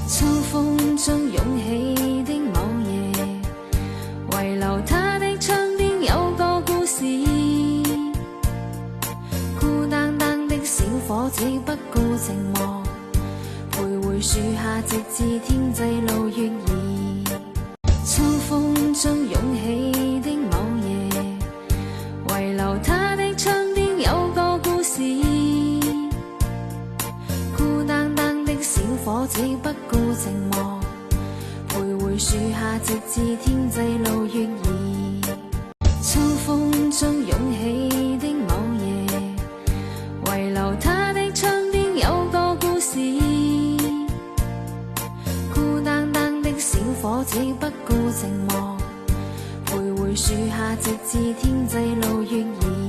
秋風中湧起的某夜，遺留他的窗邊有個故事。孤單單的小伙子不顧寂寞，徘徊樹下直至天際路月移。秋風中湧起的某夜，遺留他的窗邊有個故事。孤單單的小伙子不顧寂寞，徘徊樹下直至天際路月移。秋風中湧起的某夜，遺留他的窗邊有個故事。孤單單的小伙子不顧寂寞，徘徊樹下直至天際路月移。